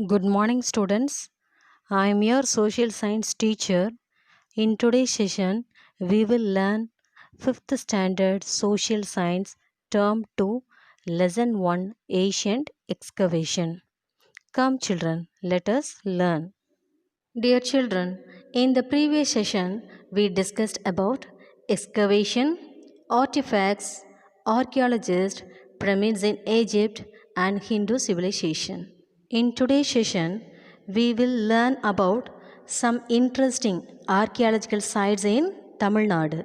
Good morning, students. I am your social science teacher. In today's session, we will learn 5th standard social science term 2, lesson 1, Ancient Excavation. Come, children, let us learn. Dear children, in the previous session, we discussed about excavation, artifacts, archaeologists, pyramids in Egypt, and Hindu civilization. In today's session, we will learn about some interesting archaeological sites in Tamil Nadu.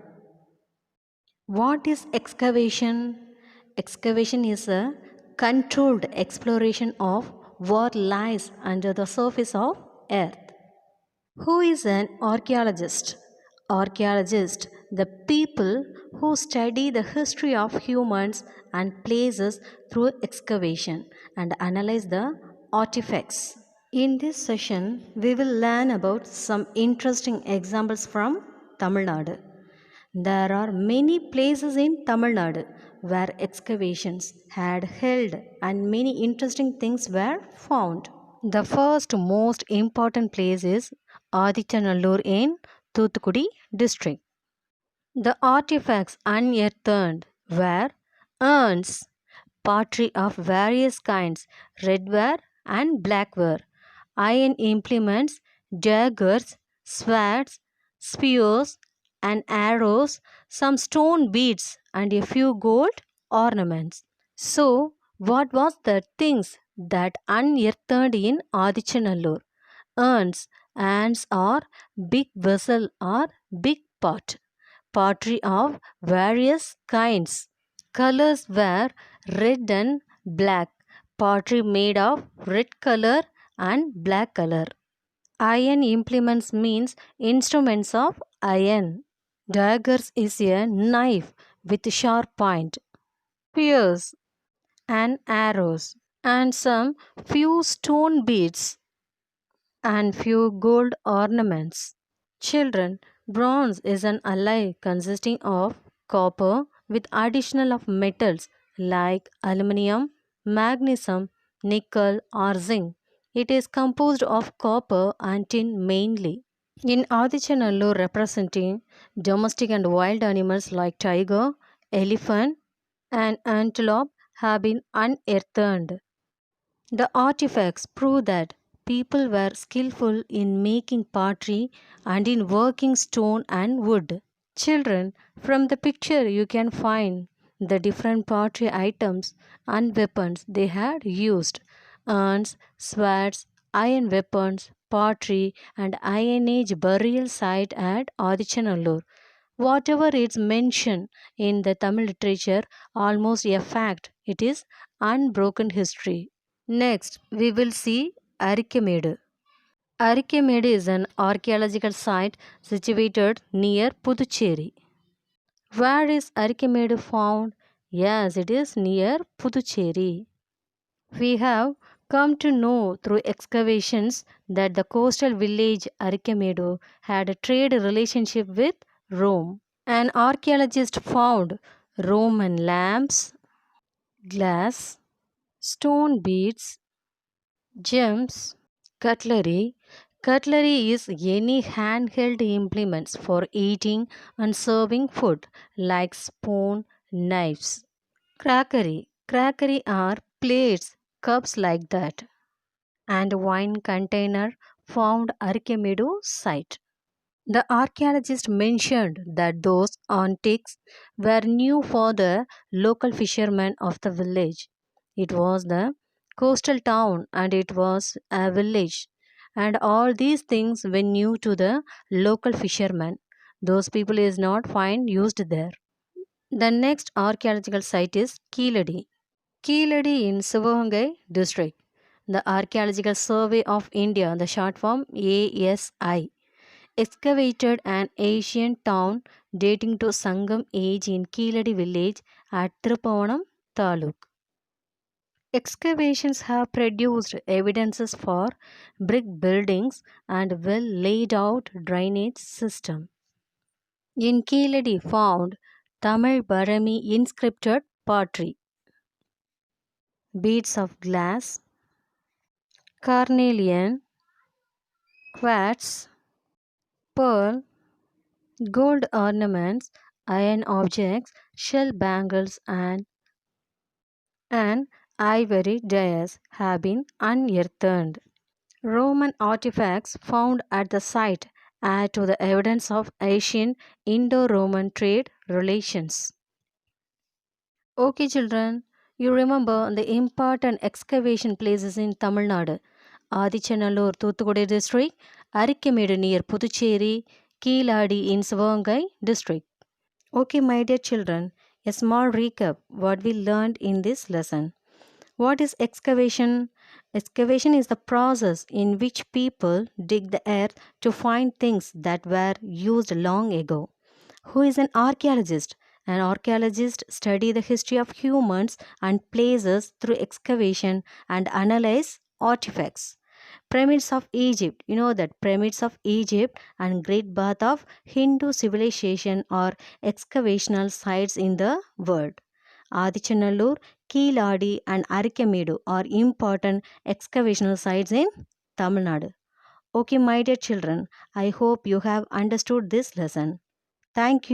What is excavation? Excavation is a controlled exploration of what lies under the surface of earth. Who is an archaeologist? Archaeologists, the people who study the history of humans and places through excavation and analyze the artifacts. In this session, we will learn about some interesting examples from Tamil Nadu. There are many places in Tamil Nadu where excavations had held and many interesting things were found. The first most important place is Adichanallur in Thoothukudi district. The artifacts unearthed were urns, pottery of various kinds, redware and blackware, iron implements, daggers, swords, spears, and arrows, some stone beads, and a few gold ornaments. So, what was the things that unearthed in Adichanallur? Urns. Urns are big vessel or big pot. Pottery of various kinds. Colors were red and black. Pottery made of red color and black color. Iron implements means instruments of iron. Daggers is a knife with sharp point. Spears and arrows, and some few stone beads and few gold ornaments. Children, bronze is an alloy consisting of copper with additional of metals like aluminum, magnesium, nickel or zinc. It is composed of copper and tin mainly. In Adichanallur representing domestic and wild animals like tiger, elephant and antelope have been unearthed. The artifacts prove that people were skillful in making pottery and in working stone and wood. Children, from the picture you can find the different pottery items and weapons they had used: urns, swords, iron weapons, pottery, and Iron Age burial site at Adichanallur. Whatever is mentioned in the Tamil literature, almost a fact, it is unbroken history. Next, we will see Arikemadu. Arikemadu is an archaeological site situated near Puducherry. Where is Arikemadu found? Yes, it is near Puducherry. We have come to know through excavations that the coastal village Arikemadu had a trade relationship with Rome. An archaeologist found Roman lamps, glass, stone beads, gems, cutlery. Cutlery is any handheld implements for eating and serving food like spoon, knives. Crackery. Crackery are plates, cups like that. And wine container found Archimedes site. The archaeologist mentioned that those antiques were new for the local fishermen of the village. It was the coastal town and it was a village, and all these things were new to the local fishermen. Those people is not find used there. The next archaeological site is Keeladi. Keeladi in Sivaganga district. The Archaeological Survey of India, the short form ASI, excavated an ancient town dating to Sangam age in Keeladi village at Thirupavanam Taluk. Excavations have produced evidences for brick buildings and well laid out drainage system. In Keeladi found Tamil Barami inscripted pottery, beads of glass, carnelian, quartz, pearl, gold ornaments, iron objects, shell bangles, and ivory dais have been unearthed. Roman artifacts found at the site add to the evidence of ancient Indo Roman trade relations. Okay, children, you remember the important excavation places in Tamil Nadu. Adichanallur, Thoothukudi district, Arikkamedu near Puducherry, Keeladi in Sivagangai district. Okay, my dear children, a small recap what we learned in this lesson. What is excavation? Excavation is the process in which people dig the earth to find things that were used long ago. Who is an archaeologist? An archaeologist study the history of humans and places through excavation and analyze artifacts. Pyramids of Egypt, you know that pyramids of Egypt and Great Bath of Hindu civilization are excavational sites in the world. Adichanallur, Keeladi and Arikamedu are important excavational sites in Tamil Nadu. Okay, my dear children, I hope you have understood this lesson. Thank you.